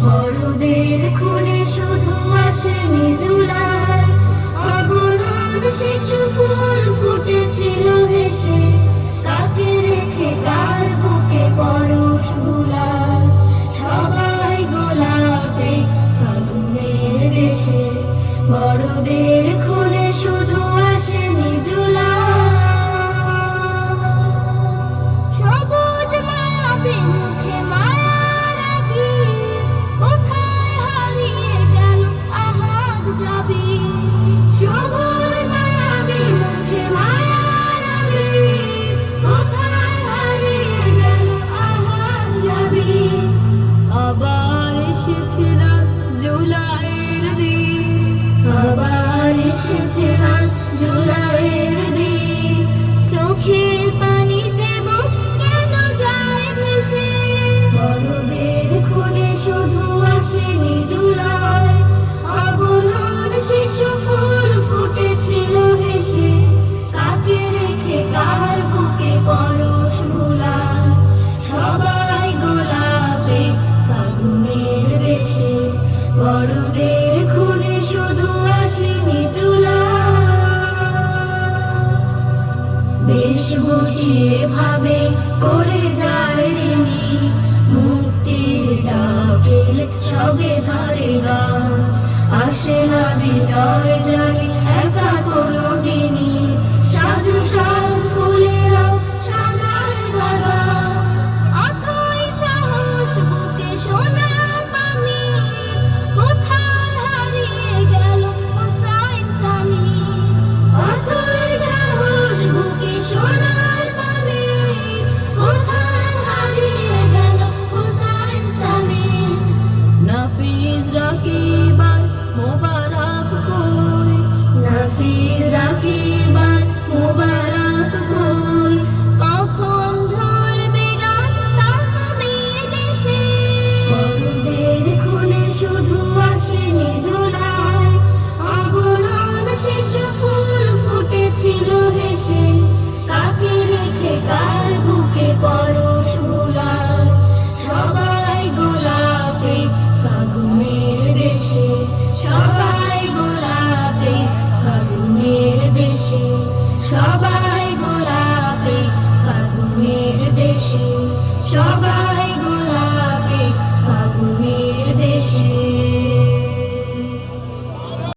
বড়দের খুনে শুধু আসেনি জুলাই, অগণন শিশু ফুল ফুটেছিল হেসে, কাকে রেখে কার বুকে পরশ ভুলায়। সবাই গোলাপে ফাগুনের দেশে, বড়দের খুনে শুধু আসেনি জুলাই। সবুজ মায়াবী মুখে মায়ার আবির, কোথায় হারিয়ে গেল আহাদ যাবি। সবুজ মায়াবী মুখে মায়ার আবির, কোথায় হারিয়ে গেল আহাদ যাবি। আবার এসেছিল জুলাইয়ের দিন, আবার এসেছিল জুলাইয়ের দিন। চোখের পানিতে বুক কেন যায় ভেসে, বড়দের খুনে শুধু আসেনি জুলাই, অগণন শিশু ফুল ফুটেছিল হেসে, কাকে রেখে কার বুকে পরশ ভুলায়। সবাই গোলাপে ফাগুনের দেশে, বড়দের খুনে শুধু আসেনি জুলাই। দেশ বুঝিয়ে ভাবে করে যায় ঋণী, মুক্তির ডাকেল সবে ধরে গান। আসে না বিজয় জানি একা কোনো দিনই,